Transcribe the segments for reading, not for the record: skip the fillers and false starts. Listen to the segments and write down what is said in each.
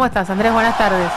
¿Cómo estás, Andrés? Buenas tardes.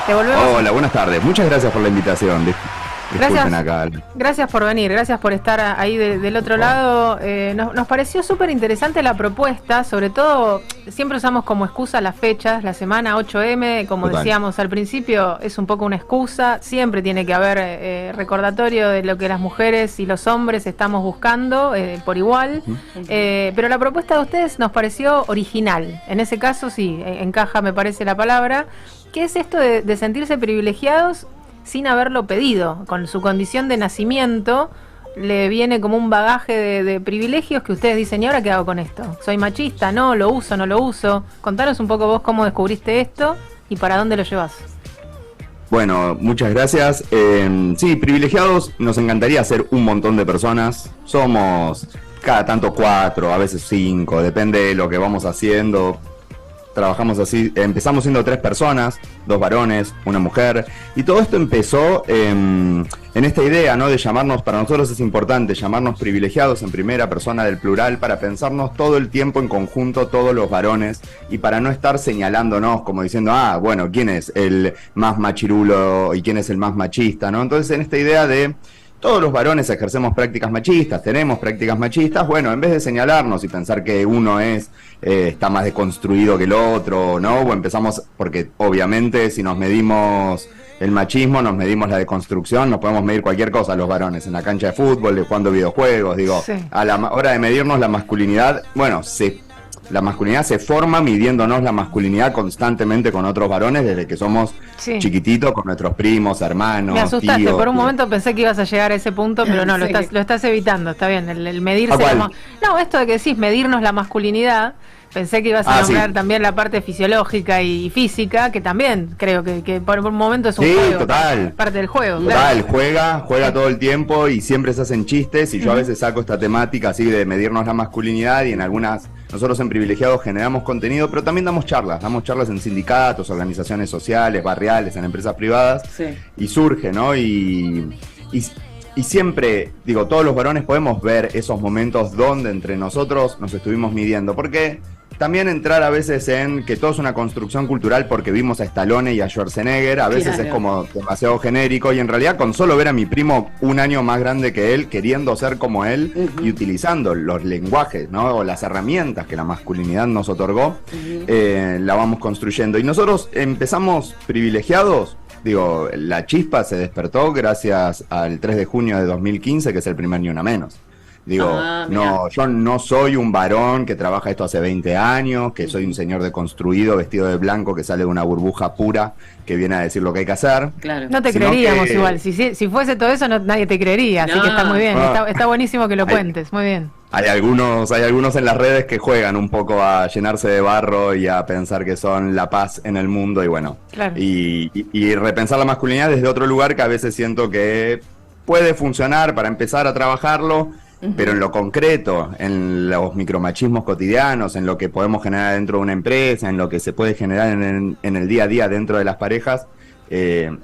Te volvemos. Hola, buenas tardes. Muchas gracias por la invitación. Disculpen acá. Gracias por venir, gracias por estar ahí del otro lado. Nos pareció súper interesante la propuesta, sobre todo siempre usamos como excusa las fechas, la semana 8M, como Total. decíamos al principio, es un poco una excusa, siempre tiene que haber recordatorio de lo que las mujeres y los hombres estamos buscando por igual, pero la propuesta de ustedes nos pareció original, en ese caso sí, encaja me parece la palabra, que es esto de sentirse privilegiados sin haberlo pedido, con su condición de nacimiento, le viene como un bagaje de privilegios que ustedes dicen, ¿y ahora qué hago con esto? ¿Soy machista? ¿No? ¿Lo uso? ¿No lo uso? Contanos un poco vos cómo descubriste esto y para dónde lo llevas. Bueno, muchas gracias. Sí, privilegiados, nos encantaría ser un montón de personas. Somos cada tanto 4, a veces 5, depende de lo que vamos haciendo. Trabajamos así, empezamos siendo 3 personas, 2 varones, una mujer, y todo esto empezó en esta idea, ¿no? De llamarnos, para nosotros es importante llamarnos privilegiados en primera persona del plural, para pensarnos todo el tiempo en conjunto todos los varones, y para no estar señalándonos como diciendo, bueno, ¿quién es el más machirulo y quién es el más machista, ¿no? Entonces en esta idea de todos los varones ejercemos prácticas machistas, tenemos prácticas machistas, bueno, en vez de señalarnos y pensar que uno está más deconstruido que el otro, ¿no? O empezamos, porque obviamente si nos medimos el machismo, nos medimos la deconstrucción, nos podemos medir cualquier cosa los varones, en la cancha de fútbol, jugando videojuegos, digo, sí. A la hora de medirnos la masculinidad, bueno, la masculinidad se forma midiéndonos la masculinidad constantemente con otros varones desde que somos chiquititos, con nuestros primos, hermanos, me asustaste, tíos, por un momento pensé que ibas a llegar a ese punto, pero no, sí. lo estás evitando, está bien, el medirse no, esto de que decís medirnos la masculinidad, pensé que ibas a nombrar también la parte fisiológica y física, que también creo que por un momento es un juego, total, parte del juego. Total, claro. juega todo el tiempo y siempre se hacen chistes, y yo a veces saco esta temática así de medirnos la masculinidad, y en algunas, nosotros en Privilegiados generamos contenido, pero también damos charlas en sindicatos, organizaciones sociales, barriales, en empresas privadas, y surge, ¿no? Y siempre, digo, todos los varones podemos ver esos momentos donde entre nosotros nos estuvimos midiendo, porque también entrar a veces en que todo es una construcción cultural porque vimos a Stallone y a Schwarzenegger, a veces es como demasiado genérico, y en realidad con solo ver a mi primo un año más grande que él, queriendo ser como él y utilizando los lenguajes, ¿no? O las herramientas que la masculinidad nos otorgó, la vamos construyendo. Y nosotros empezamos privilegiados. Digo, la chispa se despertó gracias al 3 de junio de 2015, que es el primer Ni Una Menos. Digo, yo no soy un varón que trabaja esto hace 20 años, que soy un señor deconstruido, vestido de blanco, que sale de una burbuja pura, que viene a decir lo que hay que hacer. Claro. No te creeríamos igual, si fuese todo eso nadie te creería, así que está muy bien, está buenísimo que lo cuentes, muy bien. Hay algunos en las redes que juegan un poco a llenarse de barro y a pensar que son la paz en el mundo, y bueno, y repensar la masculinidad desde otro lugar, que a veces siento que puede funcionar para empezar a trabajarlo, pero en lo concreto, en los micromachismos cotidianos, en lo que podemos generar dentro de una empresa, en lo que se puede generar en el día a día dentro de las parejas,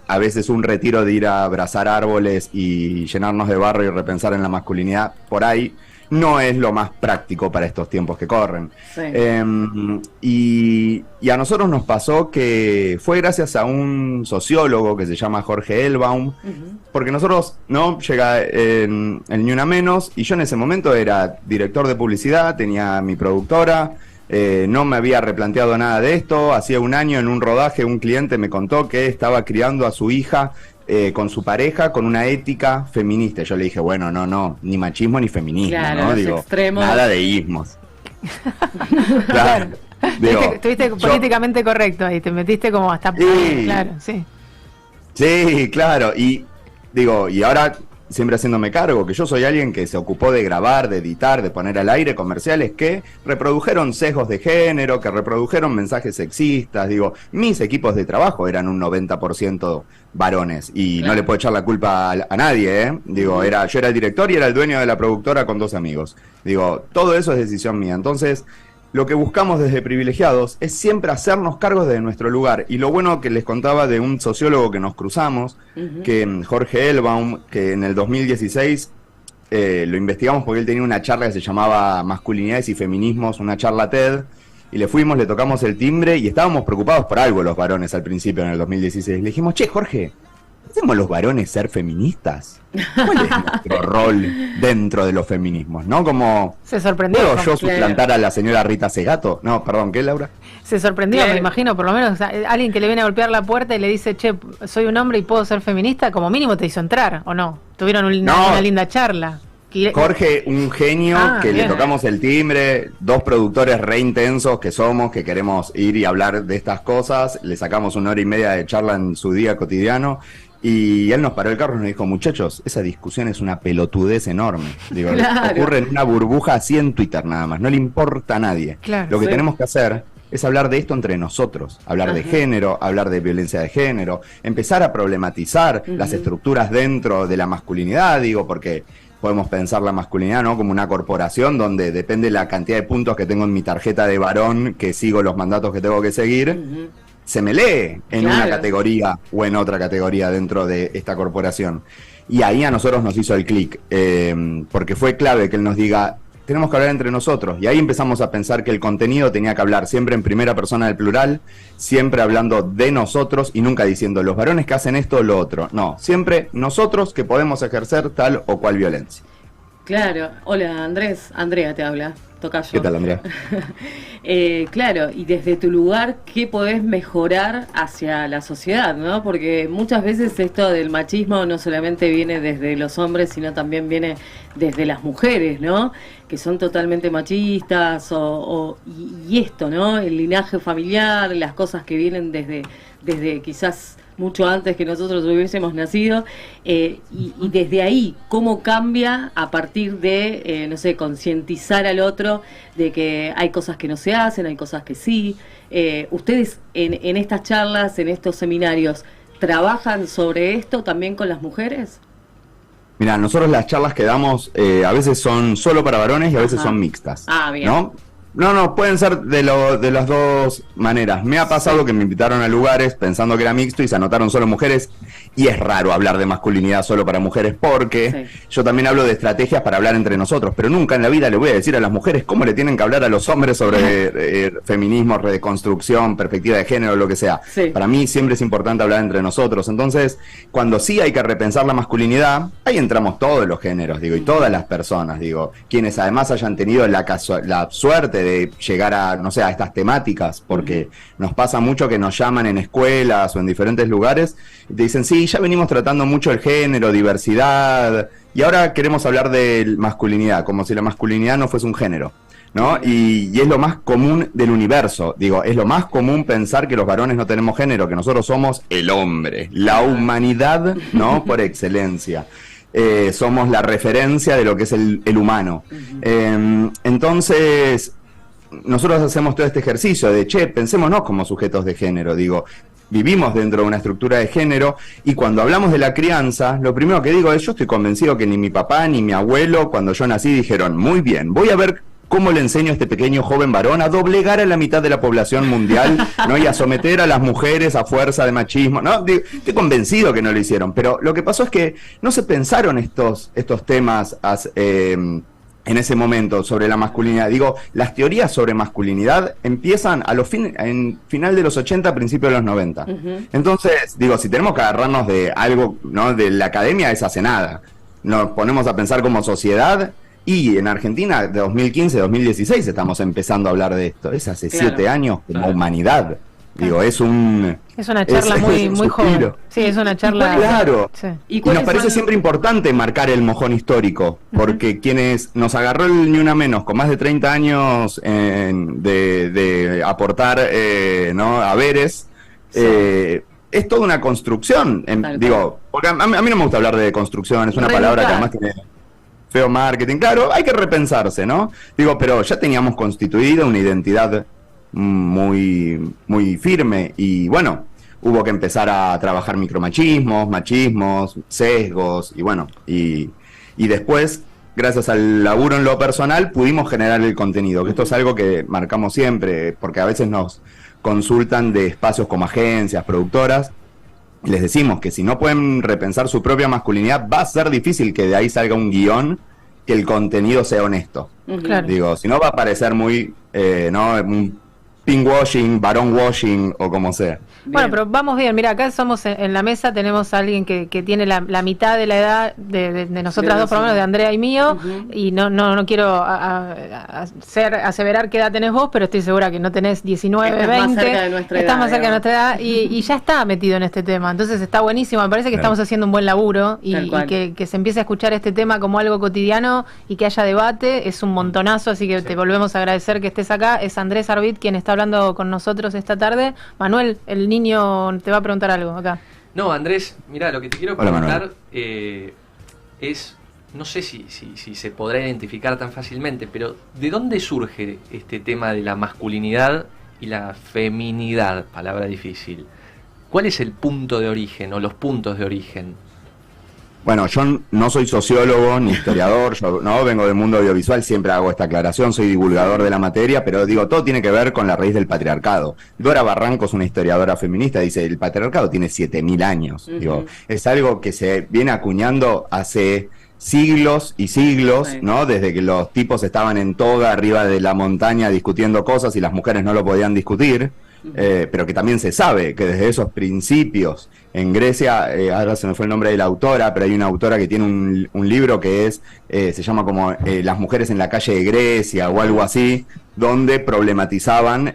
a veces un retiro de ir a abrazar árboles y llenarnos de barro y repensar en la masculinidad, por ahí no es lo más práctico para estos tiempos que corren. Y a nosotros nos pasó que fue gracias a un sociólogo que se llama Jorge Elbaum, porque nosotros, ¿no? Llega el Ni Una Menos, y yo en ese momento era director de publicidad, tenía mi productora, no me había replanteado nada de esto. Hacía un año, en un rodaje, un cliente me contó que estaba criando a su hija con su pareja, con una ética feminista. Yo le dije, bueno, no, ni machismo ni feminismo, claro, ¿no? Digo, extremos. Nada de ismos. Claro. Digo, estuviste políticamente correcto ahí, te metiste como hasta... Claro, sí. Sí, claro, y digo, y ahora siempre haciéndome cargo, que yo soy alguien que se ocupó de grabar, de editar, de poner al aire comerciales que reprodujeron sesgos de género, que reprodujeron mensajes sexistas. Digo, mis equipos de trabajo eran un 90% varones, y no le puedo echar la culpa a nadie, ¿eh? Digo, yo era el director y era el dueño de la productora con 2 amigos. Digo, todo eso es decisión mía. Entonces, lo que buscamos desde Privilegiados es siempre hacernos cargos de nuestro lugar. Y lo bueno que les contaba de un sociólogo que nos cruzamos, que Jorge Elbaum, que en el 2016 lo investigamos porque él tenía una charla que se llamaba Masculinidades y Feminismos, una charla TED, y le fuimos, le tocamos el timbre y estábamos preocupados por algo los varones al principio, en el 2016. Le dijimos, che, Jorge, ¿hacemos los varones ser feministas? ¿Cuál es nuestro rol dentro de los feminismos? ¿No? Como, se sorprendió. ¿puedo yo suplantar a la señora Rita Segato? No, perdón, ¿qué, Laura? Se sorprendió, me imagino, por lo menos, o sea, alguien que le viene a golpear la puerta y le dice, che, soy un hombre y puedo ser feminista, como mínimo te hizo entrar, ¿o no? Tuvieron una linda charla. Jorge, un genio, que bien. Le tocamos el timbre, dos productores re intensos que somos, que queremos ir y hablar de estas cosas, le sacamos 1 hora y media de charla en su día cotidiano, y él nos paró el carro y nos dijo, muchachos, esa discusión es una pelotudez enorme. Digo, claro. Ocurre en una burbuja así en Twitter nada más, no le importa a nadie. Claro, lo que tenemos que hacer es hablar de esto entre nosotros, hablar de género, hablar de violencia de género, empezar a problematizar las estructuras dentro de la masculinidad, digo, porque podemos pensar la masculinidad, ¿no?, como una corporación donde depende la cantidad de puntos que tengo en mi tarjeta de varón, que sigo los mandatos que tengo que seguir, se me lee en una categoría o en otra categoría dentro de esta corporación. Y ahí a nosotros nos hizo el clic, porque fue clave que él nos diga, tenemos que hablar entre nosotros. Y ahí empezamos a pensar que el contenido tenía que hablar siempre en primera persona del plural, siempre hablando de nosotros y nunca diciendo los varones que hacen esto o lo otro. No, siempre nosotros que podemos ejercer tal o cual violencia. Claro. Hola, Andrés. Andrea te habla. Tocayo. ¿Qué tal, Andrea? Claro, y desde tu lugar, ¿qué podés mejorar hacia la sociedad, no? Porque muchas veces esto del machismo no solamente viene desde los hombres, sino también viene desde las mujeres, ¿no? Que son totalmente machistas, y esto, ¿no? El linaje familiar, las cosas que vienen desde quizás mucho antes que nosotros hubiésemos nacido, y desde ahí, ¿cómo cambia a partir de, no sé, concientizar al otro de que hay cosas que no se hacen, hay cosas que sí? ¿Ustedes en estas charlas, en estos seminarios, trabajan sobre esto también con las mujeres? Mira, nosotros las charlas que damos a veces son solo para varones y a veces son mixtas. Ah, bien. ¿No? No, pueden ser de las dos maneras. Me ha pasado que me invitaron a lugares pensando que era mixto y se anotaron solo mujeres, y es raro hablar de masculinidad solo para mujeres porque yo también hablo de estrategias para hablar entre nosotros, pero nunca en la vida le voy a decir a las mujeres cómo le tienen que hablar a los hombres sobre feminismo, reconstrucción, perspectiva de género, lo que sea. Para mí siempre es importante hablar entre nosotros. Entonces, cuando sí hay que repensar la masculinidad, ahí entramos todos los géneros, digo, y todas las personas, digo, quienes además hayan tenido la suerte de llegar a, no sé, a estas temáticas, porque nos pasa mucho que nos llaman en escuelas o en diferentes lugares y te dicen, sí, ya venimos tratando mucho el género, diversidad, y ahora queremos hablar de masculinidad, como si la masculinidad no fuese un género, ¿no? Y es lo más común del universo, digo, es lo más común pensar que los varones no tenemos género, que nosotros somos el hombre, la humanidad, ¿no?, por excelencia. Somos la referencia de lo que es el humano. Entonces, nosotros hacemos todo este ejercicio de, pensémonos como sujetos de género, digo, vivimos dentro de una estructura de género, y cuando hablamos de la crianza, lo primero que digo es, yo estoy convencido que ni mi papá ni mi abuelo, cuando yo nací, dijeron, muy bien, voy a ver cómo le enseño a este pequeño joven varón a doblegar a la mitad de la población mundial, ¿no?, y a someter a las mujeres a fuerza de machismo, ¿no? Estoy convencido que no lo hicieron, pero lo que pasó es que no se pensaron estos temas en ese momento sobre la masculinidad. Digo, las teorías sobre masculinidad empiezan a en final de los 80, principios de los 90. Entonces, digo, si tenemos que agarrarnos de algo, ¿no?, de la academia, es hace nada. Nos ponemos a pensar como sociedad, y en Argentina, de 2015, 2016, estamos empezando a hablar de esto. Es hace 7 años como humanidad. Digo, es una charla muy joven. Sí, es una charla. Claro. Sí. Y nos parece siempre importante marcar el mojón histórico, porque quienes nos agarró el Ni Una Menos con más de 30 años de aportar ¿no?, haberes, es toda una construcción. Digo, porque a mí no me gusta hablar de construcción, es una palabra que además tiene feo marketing. Claro, hay que repensarse, ¿no? Digo, pero ya teníamos constituida una identidad muy firme, y bueno, hubo que empezar a trabajar micromachismos, machismos, sesgos, y bueno, y después, gracias al laburo en lo personal, pudimos generar el contenido, que esto es algo que marcamos siempre, porque a veces nos consultan de espacios como agencias, productoras, y les decimos que si no pueden repensar su propia masculinidad, va a ser difícil que de ahí salga un guión, que el contenido sea honesto. Claro. Digo, si no va a parecer muy, ¿no?, pinkwashing, varón washing o como sea. Bueno, pero vamos bien, mira, acá somos en la mesa, tenemos a alguien que tiene la mitad de la edad de nosotras dos, por lo menos de Andrea y mío, y no quiero aseverar qué edad tenés vos, pero estoy segura que no tenés 19, Estás 20, más cerca de nuestra estás edad, más cerca de nuestra edad y ya está metido en este tema, entonces está buenísimo, me parece que estamos haciendo un buen laburo y que se empiece a escuchar este tema como algo cotidiano y que haya debate, es un montonazo, así que te volvemos a agradecer que estés acá. Es Andrés Arbit quien está hablando con nosotros esta tarde. Manuel, el niño te va a preguntar algo acá. No, Andrés, mira, lo que te quiero preguntar es, no sé si se podrá identificar tan fácilmente, pero ¿de dónde surge este tema de la masculinidad y la feminidad? Palabra difícil. ¿Cuál es el punto de origen o los puntos de origen? Bueno, yo no soy sociólogo ni historiador, yo no vengo del mundo audiovisual, siempre hago esta aclaración, soy divulgador de la materia, pero digo, todo tiene que ver con la raíz del patriarcado. Dora Barranco es una historiadora feminista, dice, el patriarcado tiene 7000 años. Digo, es algo que se viene acuñando hace siglos y siglos, ¿no? Desde que los tipos estaban en toga arriba de la montaña discutiendo cosas y las mujeres no lo podían discutir. Pero que también se sabe que desde esos principios en Grecia, ahora se me fue el nombre de la autora, pero hay una autora que tiene un libro que se llama como Las mujeres en la calle de Grecia o algo así, donde problematizaban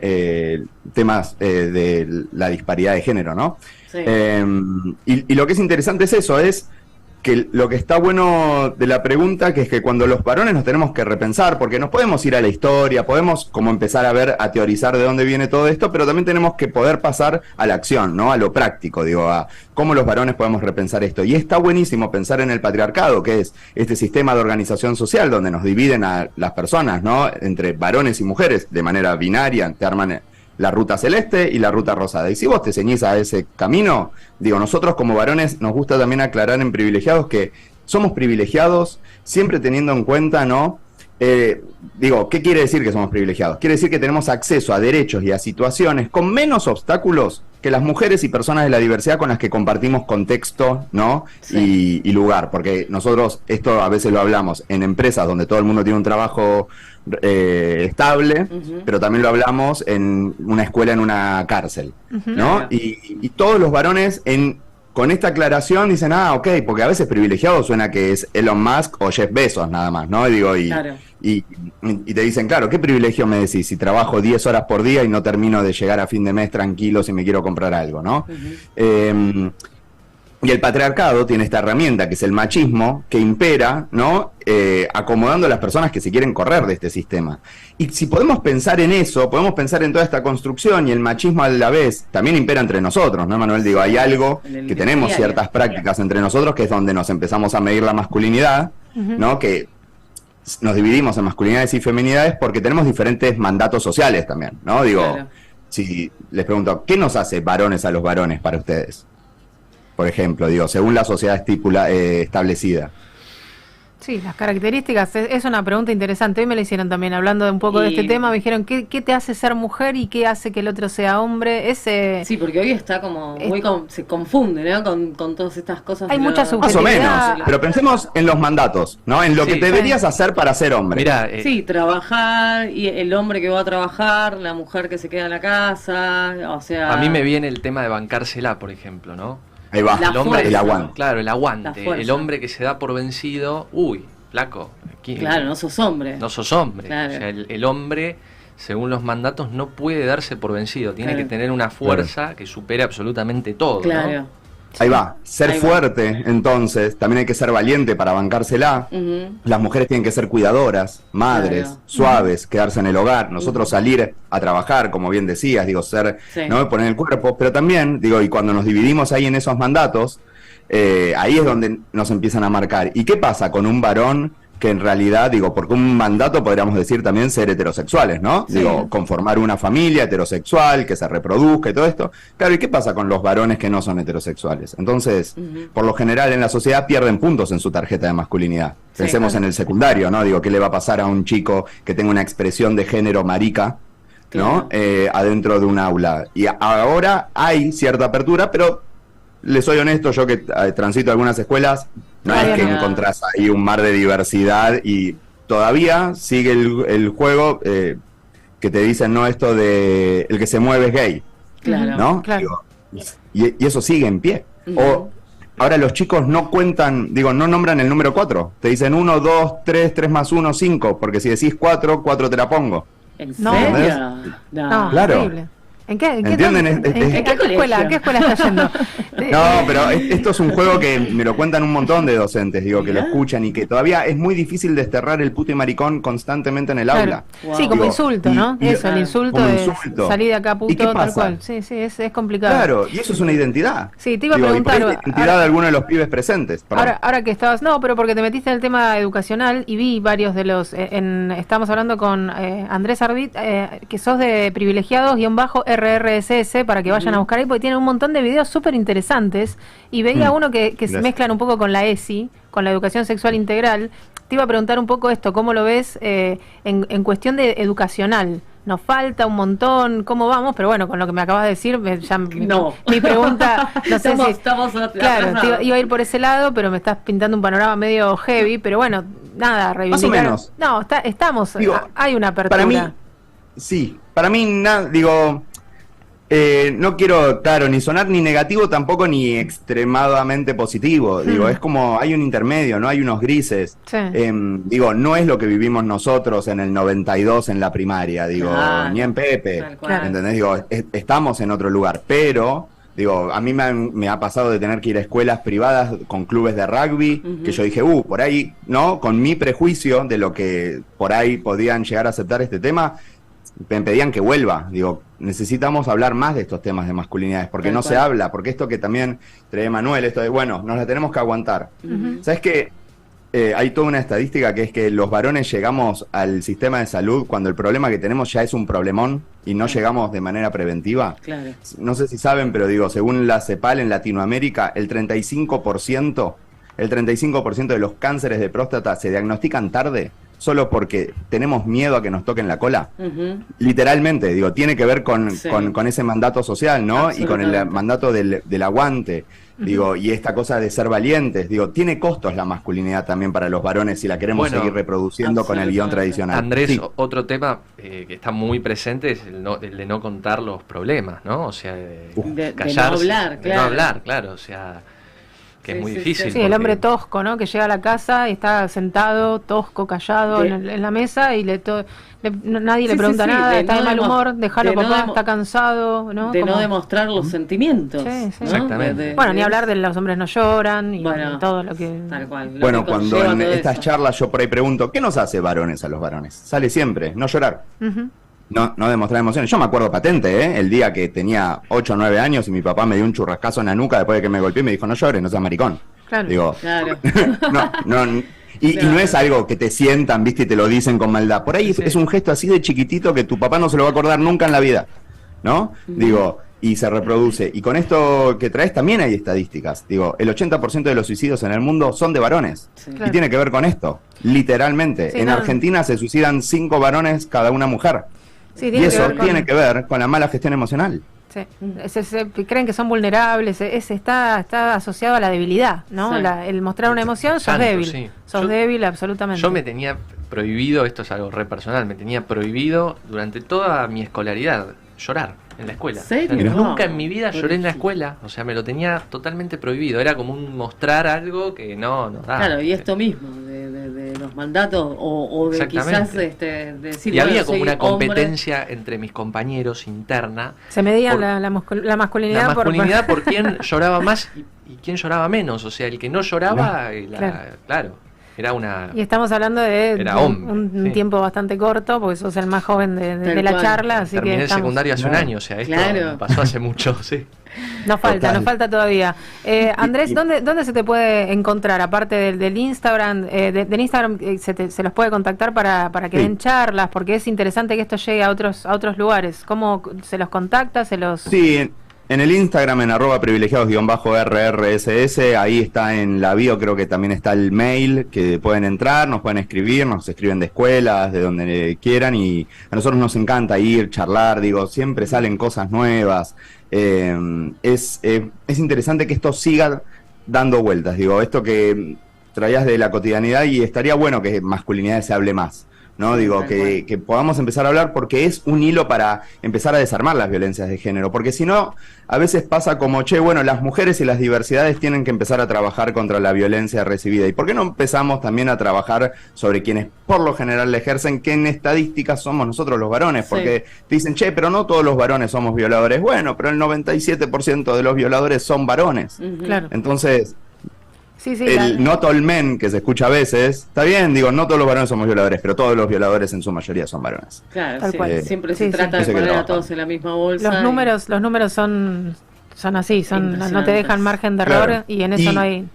temas de la disparidad de género, ¿no? Sí. Y lo que es interesante es eso, es que lo que está bueno de la pregunta, que es que cuando los varones nos tenemos que repensar, porque nos podemos ir a la historia, podemos como empezar a teorizar de dónde viene todo esto, pero también tenemos que poder pasar a la acción, ¿no? A lo práctico, digo, a cómo los varones podemos repensar esto. Y está buenísimo pensar en el patriarcado, que es este sistema de organización social donde nos dividen a las personas, ¿no? Entre varones y mujeres de manera binaria, te arman la ruta celeste y la ruta rosada. Y si vos te ceñís a ese camino, digo, nosotros como varones nos gusta también aclarar en privilegiados que somos privilegiados siempre teniendo en cuenta, ¿no? Digo, ¿qué quiere decir que somos privilegiados? Quiere decir que tenemos acceso a derechos y a situaciones con menos obstáculos que las mujeres y personas de la diversidad con las que compartimos contexto, ¿no? Sí. Y lugar, porque nosotros esto a veces lo hablamos en empresas donde todo el mundo tiene un trabajo estable, pero también lo hablamos en una escuela, en una cárcel, ¿no? Y todos los varones con esta aclaración dicen, ok, porque a veces privilegiado suena que es Elon Musk o Jeff Bezos nada más, ¿no? Digo, y te dicen, claro, ¿qué privilegio me decís si trabajo 10 horas por día y no termino de llegar a fin de mes tranquilo si me quiero comprar algo, ¿no? Y el patriarcado tiene esta herramienta que es el machismo, que impera, ¿no? Acomodando a las personas que se quieren correr de este sistema. Y si podemos pensar en eso, podemos pensar en toda esta construcción y el machismo a la vez también impera entre nosotros, ¿no, Manuel? Digo, hay algo que tenemos ciertas prácticas entre nosotros que es donde nos empezamos a medir la masculinidad, ¿no? Que nos dividimos en masculinidades y feminidades porque tenemos diferentes mandatos sociales también, ¿no? Digo, si les pregunto, ¿qué nos hace varones a los varones para ustedes? Por ejemplo, digo, según la sociedad establecida. Sí, las características, es una pregunta interesante. Hoy me la hicieron también, hablando de un poco de este tema, me dijeron, ¿qué te hace ser mujer y qué hace que el otro sea hombre? Sí, porque hoy está como muy se confunde, ¿no? Con todas estas cosas. Hay mucha subjetividad. Más o menos, pero pensemos en los mandatos, ¿no? En lo que deberías hacer para ser hombre. Mirá, sí, trabajar, y el hombre que va a trabajar, la mujer que se queda en la casa, o sea... A mí me viene el tema de bancársela, por ejemplo, ¿no? Ahí va, el aguante. Claro, el aguante. El hombre que se da por vencido, flaco. Claro, no sos hombre. No sos hombre. Claro. O sea, el hombre, según los mandatos, no puede darse por vencido. Tiene que tener una fuerza que supere absolutamente todo. Claro. ¿no? Ahí va, ser fuerte, entonces, también hay que ser valiente para bancársela. Las mujeres tienen que ser cuidadoras, madres, suaves, quedarse en el hogar. Nosotros salir a trabajar, como bien decías, digo, no poner el cuerpo, pero también, digo, y cuando nos dividimos ahí en esos mandatos, ahí es donde nos empiezan a marcar. ¿Y qué pasa con un varón que en realidad, digo, porque un mandato podríamos decir también ser heterosexuales, ¿no? Sí. Digo, conformar una familia heterosexual, que se reproduzca y todo esto. Claro, ¿y qué pasa con los varones que no son heterosexuales? Entonces, por lo general en la sociedad pierden puntos en su tarjeta de masculinidad. Pensemos en el secundario, ¿no? Digo, ¿qué le va a pasar a un chico que tenga una expresión de género marica, ¿no? Adentro de un aula? Y ahora hay cierta apertura, pero les soy honesto, yo que transito algunas escuelas, no es que encontrás ahí un mar de diversidad y todavía sigue el juego que te dicen, no, esto de el que se mueve es gay, Claro. ¿no? Claro. Digo, y eso sigue en pie. O ahora los chicos no cuentan, digo, no nombran el número 4. Te dicen 1, 2, 3, 3 más 1, 5, porque si decís 4, 4 te la pongo. ¿En No. serio? No, Claro. horrible. ¿En qué ¿Entienden? ¿En qué colegio? escuela? ¿A qué escuela está yendo? No, pero esto es un juego que me lo cuentan un montón de docentes, digo, que lo escuchan y que todavía es muy difícil desterrar el puto y maricón constantemente en el Claro. aula. Wow. Sí, como Digo, insulto, ¿no? Eso, el insulto como de insulto. salir de acá ¿Y qué puto, tal pasa? cual. Sí, es complicado. Claro, y eso es una identidad. Sí, te iba a Digo, y preguntar. por ahí la identidad de alguno de los pibes presentes. Perdón. Ahora que estabas, no, pero porque te metiste en el tema educacional y vi varios de los, estamos hablando con Andrés Ardit, que sos de privilegiados-RRSS, para que vayan a buscar ahí, porque tienen un montón de videos súper interesantes, y veía uno que se Gracias. mezclan un poco con la ESI, con la educación sexual integral. Te iba a preguntar un poco esto, ¿cómo lo ves en cuestión de educacional? Nos falta un montón, ¿cómo vamos? Pero bueno, con lo que me acabas de decir, mi pregunta, no sé si... Estamos Claro, iba a ir por ese lado, pero me estás pintando un panorama medio heavy, pero bueno, nada, reivindicar. Más o menos. No, estamos, Digo, hay una apertura. Para mí, sí, para mí, digo, no quiero, claro, ni sonar ni negativo tampoco ni extremadamente positivo. Digo, es como, hay un intermedio, ¿no? Hay unos grises. Sí. Digo, no es lo que vivimos nosotros en el 92 en la primaria, digo, Claro. ni en Pepe. Tal cual. ¿Entendés? Digo, estamos en otro lugar, pero... Digo, a mí me ha pasado de tener que ir a escuelas privadas con clubes de rugby, que yo dije, por ahí, ¿no? Con mi prejuicio de lo que por ahí podían llegar a aceptar este tema, me pedían que vuelva. Digo, necesitamos hablar más de estos temas de masculinidades, porque Tal no cual. se habla, porque esto que también trae Manuel, esto de, bueno, nos la tenemos que aguantar. ¿Sabes qué? Hay toda una estadística que es que los varones llegamos al sistema de salud cuando el problema que tenemos ya es un problemón y no llegamos de manera preventiva. Claro. No sé si saben, pero digo, según la CEPAL en Latinoamérica, el 35% de los cánceres de próstata se diagnostican tarde solo porque tenemos miedo a que nos toquen la cola. Literalmente, digo, tiene que ver con ese mandato social, ¿no? Y con el mandato del aguante. Digo, y esta cosa de ser valientes, digo, tiene costos la masculinidad también para los varones si la queremos seguir reproduciendo con el guión tradicional. Andrés, Sí. otro tema que está muy presente es el de no contar los problemas, ¿no? O sea, De callarse, no hablar, de claro. no hablar, claro, o sea, que Sí, es muy sí, difícil. Sí, el porque- hombre tosco, ¿no? Que llega a la casa y está sentado, tosco, callado en la mesa y nadie le Sí, pregunta sí, nada, de está de no mal humor, déjalo de no papá, demo- está cansado, ¿no? De Como- no demostrar los sentimientos. Sí, sí. ¿no? Exactamente. Bueno, ni hablar de los hombres no lloran y Bueno, todo lo que... Tal cual. lo Bueno, que cuando conlleva en todo estas eso. charlas yo por ahí pregunto, ¿qué nos hace varones a los varones? Sale siempre, no llorar. Ujú. No demostrar emociones. Yo me acuerdo patente, el día que tenía 8 o 9 años y mi papá me dio un churrascazo en la nuca después de que me golpeé y me dijo, no llores, no seas maricón. Claro. Digo, Claro. y Claro. no es algo que te sientan, viste, y te lo dicen con maldad. Por ahí Sí. es un gesto así de chiquitito que tu papá no se lo va a acordar nunca en la vida, ¿no? Digo, y se reproduce. Y con esto que traes también hay estadísticas. Digo, el 80% de los suicidios en el mundo son de varones. Sí. Claro. Y tiene que ver con esto, literalmente. Sí, en no. Argentina se suicidan 5 varones cada una mujer. Sí, Y tiene que eso ver con... tiene que ver con la mala gestión emocional. Sí. Creen que son vulnerables, está asociado a la debilidad, ¿no? Sí. El mostrar una emoción, sos Santo, débil. sí. Sos Yo- débil absolutamente. Yo me tenía prohibido, esto es algo re personal, me tenía prohibido durante toda mi escolaridad llorar en la escuela. ¿Serio? O sea, No. nunca en mi vida lloré en la Pobrecito. escuela, o sea, me lo tenía totalmente prohibido. Era como un mostrar algo que no da. Claro, y esto mismo, de los mandatos, o de quizás Exactamente. decir, Y bueno, había como soy una hombre. competencia entre mis compañeros interna. Se medía por- la masculinidad, La masculinidad por... por quién lloraba más y quién lloraba menos. O sea, el que no lloraba, Claro. claro, era una... Y estamos hablando de Era un hombre, sí. tiempo bastante corto, porque sos el más joven de Tal la cual. charla, así Terminé que el estamos... secundario hace un Claro. año, o sea, esto Claro. pasó hace mucho, sí. Nos falta, Total. nos falta todavía. Andrés, ¿dónde se te puede encontrar? Aparte del Instagram, del Instagram se los puede contactar para que Sí. den charlas, porque es interesante que esto llegue a otros lugares. ¿Cómo se los contacta? Sí, en el Instagram, en @privilegiados_RRSS, ahí está en la bio, creo que también está el mail, que pueden entrar, nos pueden escribir, nos escriben de escuelas, de donde quieran, y a nosotros nos encanta ir, charlar, digo, siempre salen cosas nuevas. Es interesante que esto siga dando vueltas, digo, esto que traías de la cotidianidad, y estaría bueno que masculinidad se hable más, ¿no? Digo, que podamos empezar a hablar, porque es un hilo para empezar a desarmar las violencias de género, porque si no, a veces pasa como, bueno, las mujeres y las diversidades tienen que empezar a trabajar contra la violencia recibida, ¿y por qué no empezamos también a trabajar sobre quienes por lo general la ejercen, que en estadísticas somos nosotros los varones? Porque te dicen, pero no todos los varones somos violadores. Bueno, pero el 97% de los violadores son varones. Claro. Entonces... Sí, not all men, que se escucha a veces, está bien, digo, no todos los varones somos violadores, pero todos los violadores en su mayoría son varones. Claro, siempre se trata de poner a todos en la misma bolsa. Los números son así, no te dejan margen de error, y en eso no hay...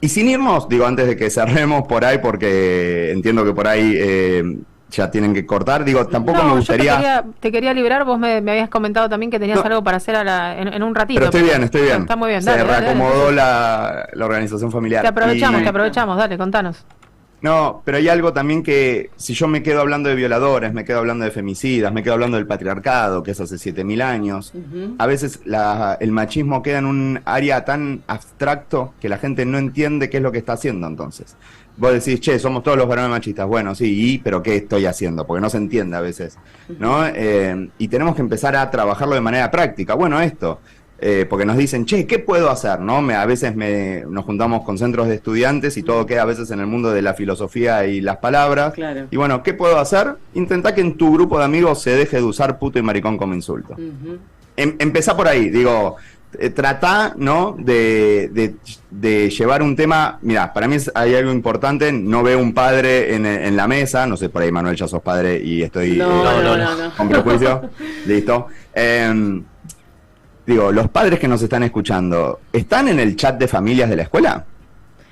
Y sin irnos, digo, antes de que cerremos por ahí, porque entiendo que por ahí... ya tienen que cortar, digo, tampoco me gustaría... Te quería liberar, vos me habías comentado también que tenías algo para hacer en un ratito. Pero estoy bien. Está muy bien, se reacomodó la organización familiar. Te aprovechamos, dale, contanos. No, pero hay algo también que, si yo me quedo hablando de violadores, me quedo hablando de femicidas, me quedo hablando del patriarcado, que es hace 7000 años, a veces el machismo queda en un área tan abstracto que la gente no entiende qué es lo que está haciendo entonces. Vos decís, somos todos los varones machistas. Bueno, sí, pero ¿qué estoy haciendo? Porque no se entiende a veces, ¿no? Y tenemos que empezar a trabajarlo de manera práctica. Bueno, esto, porque nos dicen, ¿qué puedo hacer? ¿No? A veces nos juntamos con centros de estudiantes y todo queda a veces en el mundo de la filosofía y las palabras. Claro. Y bueno, ¿qué puedo hacer? Intentá que en tu grupo de amigos se deje de usar puto y maricón como insulto. Empezá por ahí, digo... Tratá, ¿no? de llevar un tema. Mirá, para mí hay algo importante. No veo un padre en la mesa. No sé, por ahí, Manuel, ya sos padre y estoy no. con prejuicio. Listo. Digo, los padres que nos están escuchando, ¿están en el chat de familias de la escuela?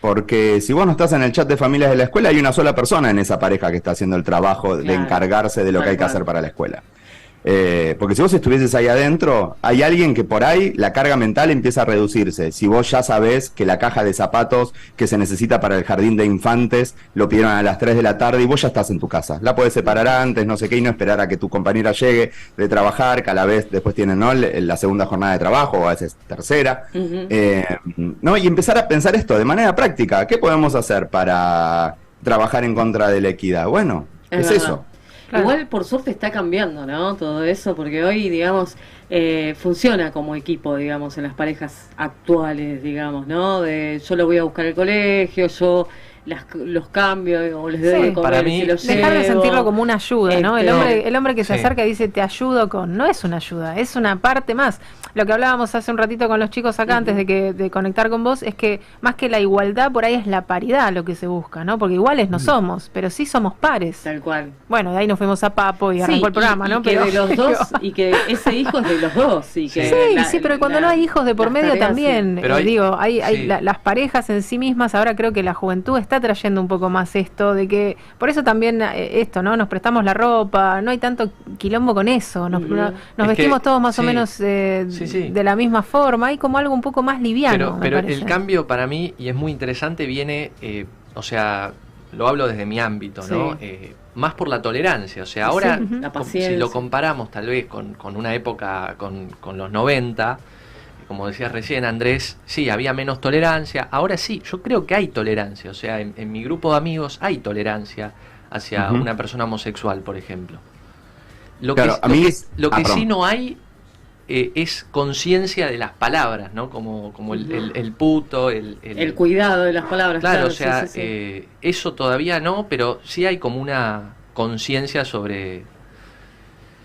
Porque si vos no estás en el chat de familias de la escuela, hay una sola persona en esa pareja que está haciendo el trabajo de encargarse de lo que hay que hacer para la escuela. Porque si vos estuvieses ahí adentro, hay alguien que por ahí la carga mental empieza a reducirse. Si vos ya sabés que la caja de zapatos que se necesita para el jardín de infantes lo pidieron a las 3 de la tarde y vos ya estás en tu casa, la podés separar antes, no sé qué, y no esperar a que tu compañera llegue de trabajar, que a la vez después tienen, ¿no?, la segunda jornada de trabajo, o a veces tercera. ¿No? Y empezar a pensar esto de manera práctica. ¿Qué podemos hacer para trabajar en contra de la equidad? Bueno, es eso. Claro. Igual, por suerte, está cambiando, ¿no? Todo eso, porque hoy, digamos, funciona como equipo, digamos, en las parejas actuales, digamos, ¿no? Yo lo voy a buscar al colegio, yo los cambio, o les doy de comer, para mí, si los llevo. Dejar de sentirlo como una ayuda, ¿no? El hombre que se acerca y dice, te ayudo con... No es una ayuda, es una parte más. Lo que hablábamos hace un ratito con los chicos acá, antes de conectar con vos, es que más que la igualdad, por ahí es la paridad lo que se busca, ¿no? Porque iguales no somos, pero sí somos pares. Tal cual. Bueno, de ahí nos fuimos a Papo y arrancó el programa, ¿no? Pero de los dos, y que ese hijo es de los dos. Y que pero cuando no hay hijos de por medio también, digo, hay las parejas en sí mismas. Ahora creo que la juventud está trayendo un poco más esto, de que, por eso también esto, ¿no? Nos prestamos la ropa, no hay tanto quilombo con eso, nos vestimos todos más o menos de la misma forma, hay como algo un poco más liviano. Pero el cambio para mí, y es muy interesante, viene, o sea, lo hablo desde mi ámbito, ¿no? Más por la tolerancia, o sea, ahora, si lo comparamos tal vez con una época, con los 90, como decías recién, Andrés, sí, había menos tolerancia. Ahora sí, yo creo que hay tolerancia. O sea, en mi grupo de amigos hay tolerancia hacia una persona homosexual, por ejemplo. Lo que sí no hay es conciencia de las palabras, ¿no? Como el puto, el cuidado de las palabras. Claro, o sea, eso todavía no, pero sí hay como una conciencia sobre...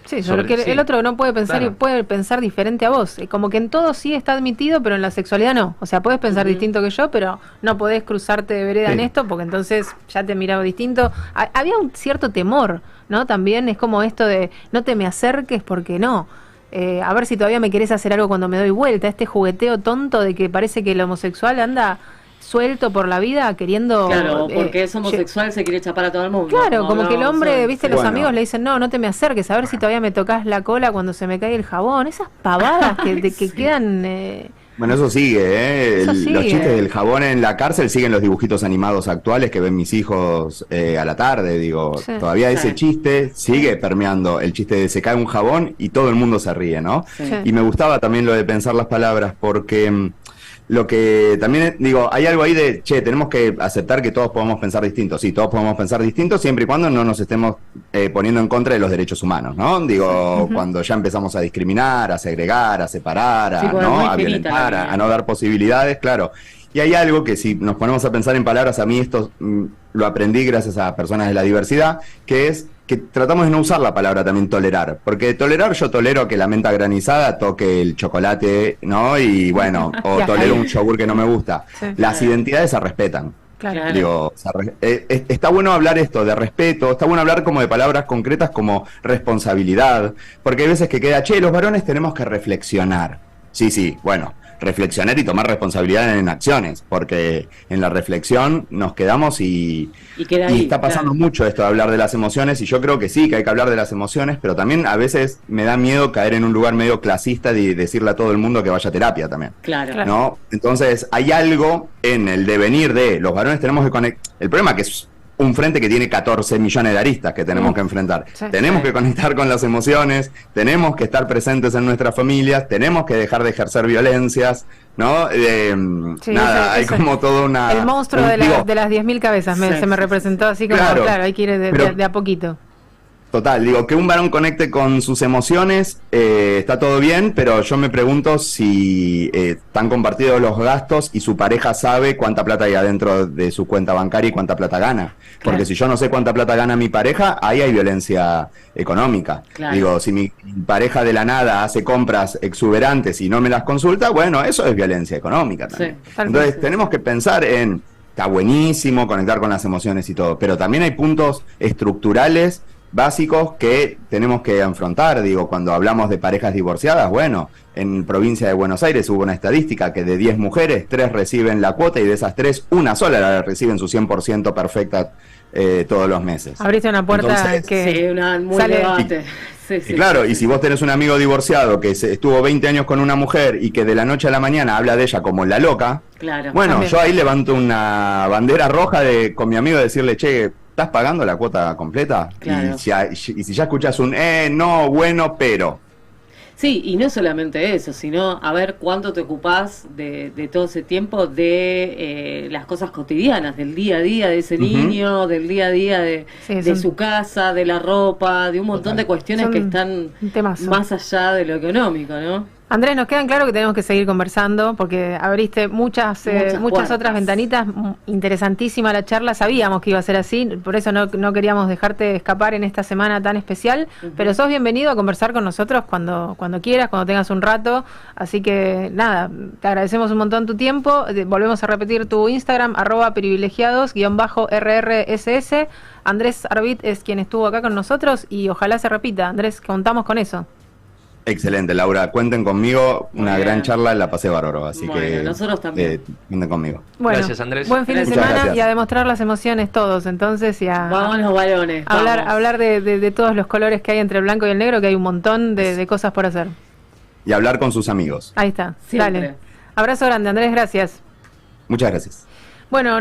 Sí, sobre que el otro no puede pensar y puede pensar diferente a vos. Como que en todo sí está admitido, pero en la sexualidad no. O sea, puedes pensar distinto que yo, pero no podés cruzarte de vereda en esto, porque entonces ya te miraba distinto. Había un cierto temor, ¿no? También es como esto de no te me acerques porque no. A ver si todavía me querés hacer algo cuando me doy vuelta. Este jugueteo tonto de que parece que el homosexual anda suelto por la vida queriendo... Claro, porque es homosexual, se quiere chapar a todo el mundo. Claro, como que el hombre, viste, los amigos le dicen, no te me acerques, a ver si todavía me tocas la cola cuando se me cae el jabón. Esas pavadas que quedan... Bueno, eso sigue, Los chistes del jabón en la cárcel siguen los dibujitos animados actuales que ven mis hijos a la tarde, digo, todavía ese chiste sigue permeando, el chiste de se cae un jabón y todo el mundo se ríe, ¿no? Y me gustaba también lo de pensar las palabras, porque... lo que también digo, hay algo ahí de, tenemos que aceptar que todos podemos pensar distintos. Sí, todos podemos pensar distintos siempre y cuando no nos estemos poniendo en contra de los derechos humanos, ¿no? Digo, cuando ya empezamos a discriminar, a segregar, a separar, ¿no? A violentar, a no dar posibilidades, claro. Y hay algo que si nos ponemos a pensar en palabras, a mí esto lo aprendí gracias a personas de la diversidad, que es que tratamos de no usar la palabra también tolerar, porque tolerar, yo tolero que la menta granizada toque el chocolate, ¿no? Y bueno, o tolero un yogur que no me gusta. Sí. Las identidades se respetan. Claro. Digo, está bueno hablar esto de respeto, está bueno hablar como de palabras concretas como responsabilidad, porque hay veces que queda, los varones tenemos que reflexionar. Sí, bueno, reflexionar y tomar responsabilidad en acciones, porque en la reflexión nos quedamos y está pasando mucho esto de hablar de las emociones, y yo creo que sí, que hay que hablar de las emociones, pero también a veces me da miedo caer en un lugar medio clasista de decirle a todo el mundo que vaya a terapia también. Claro. ¿No? Entonces hay algo en el devenir de los varones tenemos que conectar. El problema que es un frente que tiene 14 millones de aristas que tenemos que enfrentar. Tenemos que conectar con las emociones, tenemos que estar presentes en nuestras familias, tenemos que dejar de ejercer violencias, ¿no? Hay como todo una... El monstruo de las 10.000 cabezas se me representó así como, claro, hay que ir de a poquito. Total, digo, que un varón conecte con sus emociones, está todo bien, pero yo me pregunto si están compartidos los gastos y su pareja sabe cuánta plata hay adentro de su cuenta bancaria y cuánta plata gana. Porque si yo no sé cuánta plata gana mi pareja, ahí hay violencia económica. Claro. Digo, si mi pareja de la nada hace compras exuberantes y no me las consulta, bueno, eso es violencia económica también. Sí. Entonces tenemos que pensar en, está buenísimo conectar con las emociones y todo, pero también hay puntos estructurales básicos que tenemos que afrontar. Digo, cuando hablamos de parejas divorciadas, bueno, en provincia de Buenos Aires hubo una estadística que de 10 mujeres, 3 reciben la cuota y de esas 3, una sola la reciben su 100% perfecta todos los meses. Abriste una puerta. Entonces, que sale debate. Y claro, y si vos tenés un amigo divorciado que estuvo 20 años con una mujer y que de la noche a la mañana habla de ella como la loca, claro, bueno, también. Yo ahí levanto una bandera roja con mi amigo de decirle, ¿estás pagando la cuota completa? Claro. Y si ya escuchás un, no, bueno, pero... Sí, y no solamente eso, sino a ver cuánto te ocupás de todo ese tiempo de las cosas cotidianas, del día a día de ese niño, del día a día de su casa, de la ropa, de un montón de cuestiones que están más allá de lo económico, ¿no? Andrés, nos quedan claro que tenemos que seguir conversando porque abriste muchas otras ventanitas. Interesantísima la charla, sabíamos que iba a ser así, por eso no queríamos dejarte escapar en esta semana tan especial, pero sos bienvenido a conversar con nosotros cuando quieras, cuando tengas un rato, así que nada, te agradecemos un montón tu tiempo. Volvemos a repetir tu Instagram, @privilegiados_RRSS. Andrés Arbit es quien estuvo acá con nosotros y ojalá se repita. Andrés, contamos con eso. Excelente, Laura. Cuenten conmigo. Una gran charla, la pasé bárbaro. Así que nosotros también. Cuenten conmigo. Bueno, gracias, Andrés. Buen fin de semana y a demostrar las emociones todos. Entonces, vamos los varones. Hablar de todos los colores que hay entre el blanco y el negro, que hay un montón de cosas por hacer. Y hablar con sus amigos. Ahí está. Siempre. Dale. Abrazo grande, Andrés. Gracias. Muchas gracias. Bueno,